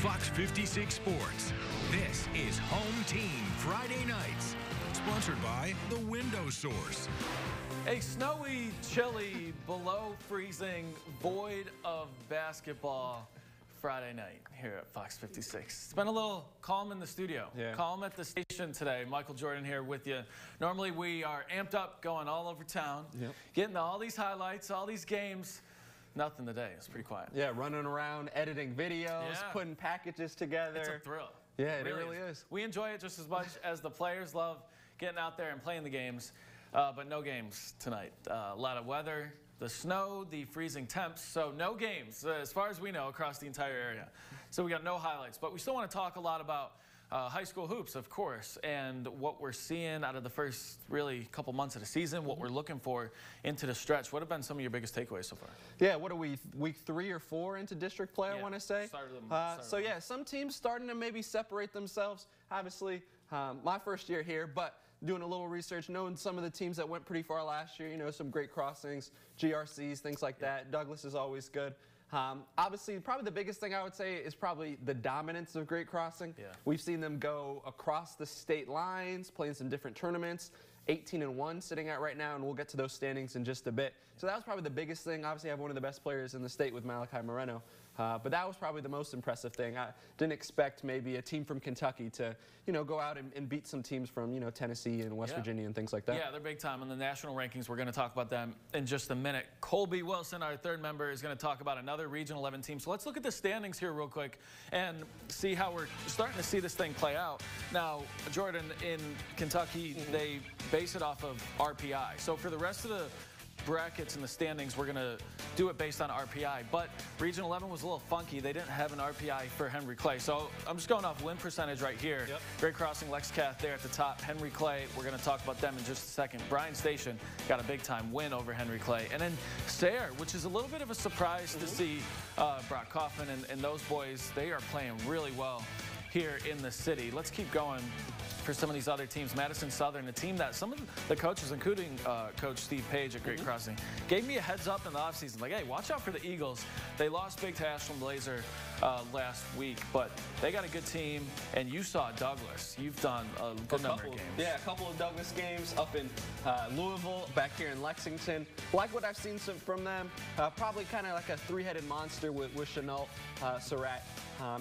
Fox 56 Sports. This is Home Team Friday Nights, sponsored by The Window Source. A snowy, chilly, below freezing, void of basketball Friday night here at Fox 56. It's been a little calm in the studio. Calm at the station today. Michael Jordan here with you. Normally we are amped up, going all over town, getting all these highlights, all these games. Nothing today. It's pretty quiet. Yeah, running around, editing videos, putting packages together. It's a thrill. Yeah, it really is. We enjoy it just as much as the players love getting out there and playing the games, but no games tonight. A lot of weather, the snow, the freezing temps, so no games as far as we know across the entire area. So we got no highlights, but we still want to talk a lot about high school hoops, of course, and what we're seeing out of the first really couple months of the season, what we're looking for into the stretch. What have been some of your biggest takeaways so far? Yeah, what are we, week 3 or 4 into district play, I want to say? So yeah, some teams starting to maybe separate themselves. Obviously, my first year here, but doing a little research, knowing some of the teams that went pretty far last year, you know, some great crossings, GRCs, things like that. Douglas is always good. Obviously, probably the biggest thing I would say is probably the dominance of Great Crossing. We've seen them go across the state lines, playing some different tournaments. 18-1 sitting at right now, and we'll get to those standings in just a bit. So that was probably the biggest thing. Obviously, I have one of the best players in the state with Malachi Moreno. But that was probably the most impressive thing. I didn't expect maybe a team from Kentucky to, you know, go out and beat some teams from, you know, Tennessee and West Virginia and things like that. Yeah, they're big time in the national rankings. We're going to talk about them in just a minute. Colby Wilson, our third member, is going to talk about another Region 11 team. So let's look at the standings here real quick and see how we're starting to see this thing play out. Now, Jordan, in Kentucky, they base it off of RPI. So for the rest of the brackets and the standings, we're going to do it based on RPI, but Region 11 was a little funky. They didn't have an RPI for Henry Clay, so I'm just going off win percentage right here. Great Crossing, Lexcath there at the top. Henry Clay, we're going to talk about them in just a second. Bryan Station got a big time win over Henry Clay, and then Sayre, which is a little bit of a surprise to see Brock Kaufman and those boys. They are playing really well here in the city. Let's keep going for some of these other teams. Madison Southern, a team that some of the coaches, including Coach Steve Page at Great Crossing, gave me a heads up in the offseason, like, hey, watch out for the Eagles. They lost big to Ashland Blazer last week, but they got a good team, and you saw Douglas. You've done a good number of games. Yeah, a couple of Douglas games up in Louisville, back here in Lexington. Like what I've seen from them, probably kind of like a three-headed monster with Chenault, Surratt,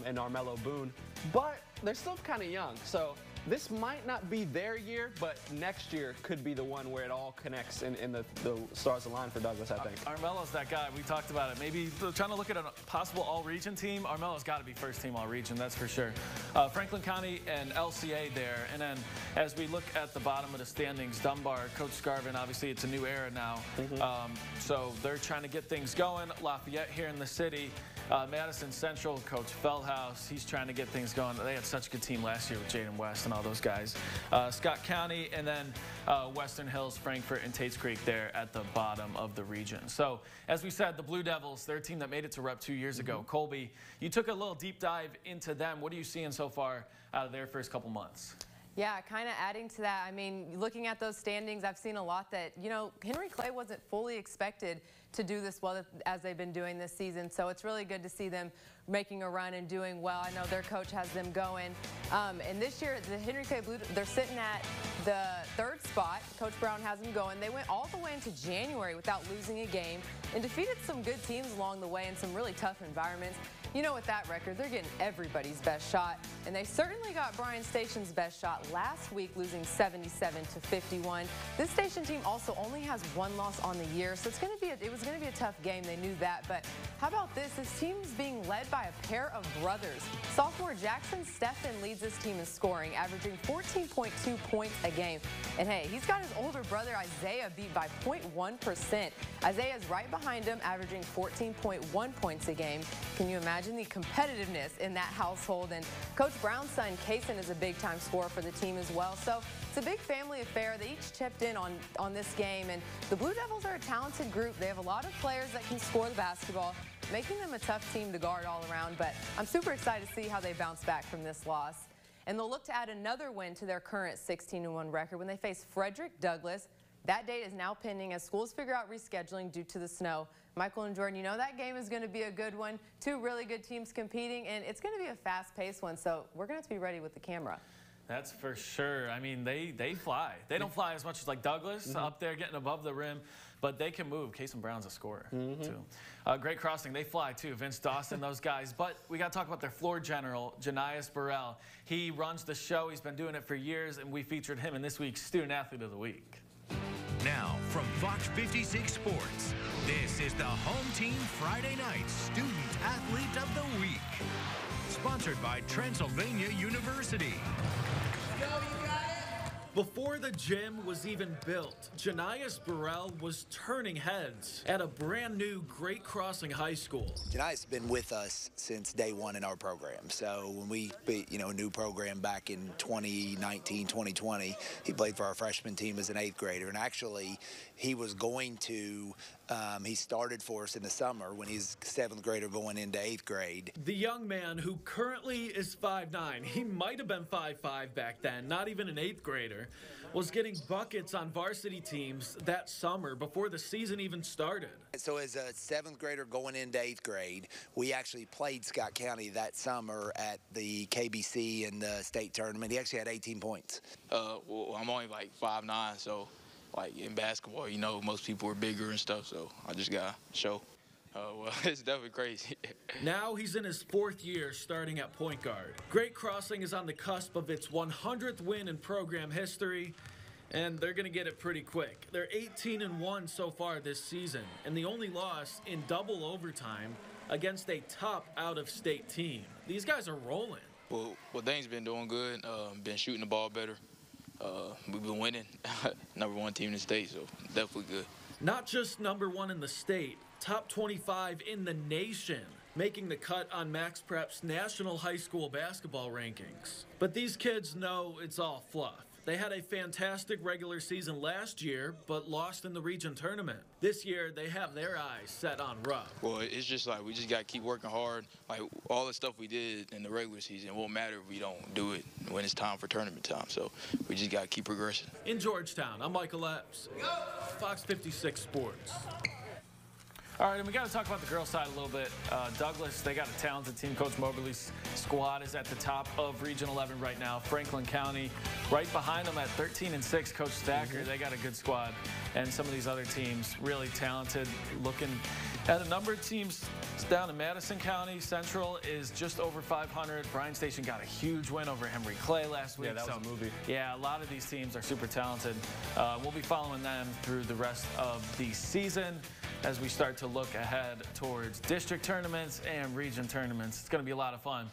and Armello Boone, but they're still kind of young, so this might not be their year, but next year could be the one where it all connects and the stars align for Douglas, I think. Armello's that guy. We talked about it. Maybe trying to look at a possible all-region team. Armello's got to be first-team all-region, that's for sure. Franklin County and LCA there. And then as we look at the bottom of the standings, Dunbar, Coach Scarvin, obviously it's a new era now. So they're trying to get things going. Lafayette here in the city. Madison Central, Coach Feldhaus, he's trying to get things going. They had such a good team last year with Jaden West and all those guys. Scott County, and then Western Hills, Frankfort, and Tates Creek there at the bottom of the region. So, as we said, the Blue Devils, they're a team that made it to Rep 2 years ago. Colby, you took a little deep dive into them. What are you seeing so far out of their first couple months? Yeah, kind of adding to that, I mean, looking at those standings, I've seen a lot that, you know, Henry Clay wasn't fully expected to do this well as they've been doing this season. So it's really good to see them making a run and doing well. I know their coach has them going. And this year, the Henry Clay Blue, they're sitting at the 3rd spot. Coach Brown has them going. They went all the way into January without losing a game and defeated some good teams along the way in some really tough environments. You know, with that record, they're getting everybody's best shot, and they certainly got Bryan Station's best shot last week, losing 77-51. This Station team also only has 1 loss on the year, so it was going to be a tough game. They knew that, but how about this? This team's being led by a pair of brothers. Sophomore Jackson Steffen leads this team in scoring, averaging 14.2 points a game. And hey, he's got his older brother Isaiah beat by 0.1%. Isaiah's right behind him, averaging 14.1 points a game. Can you imagine the competitiveness in that household? And Coach Brown's son, Kaysen, is a big-time scorer for the team as well. So it's a big family affair. They each chipped in on this game. And the Blue Devils are a talented group. They have a lot of players that can score the basketball, making them a tough team to guard all around. But I'm super excited to see how they bounce back from this loss. And they'll look to add another win to their current 16-1 record when they face Frederick Douglass. That date is now pending as schools figure out rescheduling due to the snow. Michael and Jordan, you know that game is going to be a good one. Two really good teams competing, and it's going to be a fast-paced one, so we're going to have to be ready with the camera. That's for sure. I mean, they fly. They don't fly as much as like Douglas up there getting above the rim, but they can move. Kason Brown's a scorer, too. Great crossing. They fly, too. Vince Dawson, those guys. But we got to talk about their floor general, Janias Burrell. He runs the show. He's been doing it for years, and we featured him in this week's Student Athlete of the Week. Now, from Fox 56 Sports, this is the Home Team Friday Night Student Athlete of the Week. Sponsored by Transylvania University. Before the gym was even built, Janias Burrell was turning heads at a brand new Great Crossing High School. Janias has been with us since day one in our program. So when we beat, a new program back in 2019, 2020, he played for our freshman team as an 8th grader. And actually, he was going to, he started for us in the summer when he's 7th grader going into 8th grade. The young man who currently is 5'9", he might have been 5'5" back then, not even an 8th grader, was getting buckets on varsity teams that summer before the season even started. So as a 7th grader going into 8th grade, we actually played Scott County that summer at the KBC and the state tournament. He actually had 18 points. Well, I'm only like 5'9", so like in basketball, most people are bigger and stuff, so I just got to show. Well, it's definitely crazy. Now he's in his 4th year starting at point guard. Great Crossing is on the cusp of its 100th win in program history, and they're going to get it pretty quick. They're 18-1 so far this season, and the only loss in double overtime against a top out-of-state team. These guys are rolling. Well, Dane's been doing good, been shooting the ball better. We've been winning, #1 team in the state, so definitely good. Not just #1 in the state, top 25 in the nation, making the cut on MaxPrep's national high school basketball rankings. But these kids know it's all fluff. They had a fantastic regular season last year, but lost in the region tournament. This year, they have their eyes set on Rupp. Well, it's just like we just got to keep working hard. Like all the stuff we did in the regular season, it won't matter if we don't do it when it's time for tournament time. So we just got to keep progressing. In Georgetown, I'm Michael Epps, Fox 56 Sports. All right, and we got to talk about the girls' side a little bit. Douglas, they got a talented team. Coach Moberly's squad is at the top of Region 11 right now. Franklin County right behind them at 13-6. Coach Stacker, they got a good squad. And some of these other teams really talented. Looking at a number of teams down in Madison County. Central is just over 500. Bryan Station got a huge win over Henry Clay last week. Yeah, that was a movie. Yeah, a lot of these teams are super talented. We'll be following them through the rest of the season as we start to look ahead towards district tournaments and region tournaments. It's going to be a lot of fun.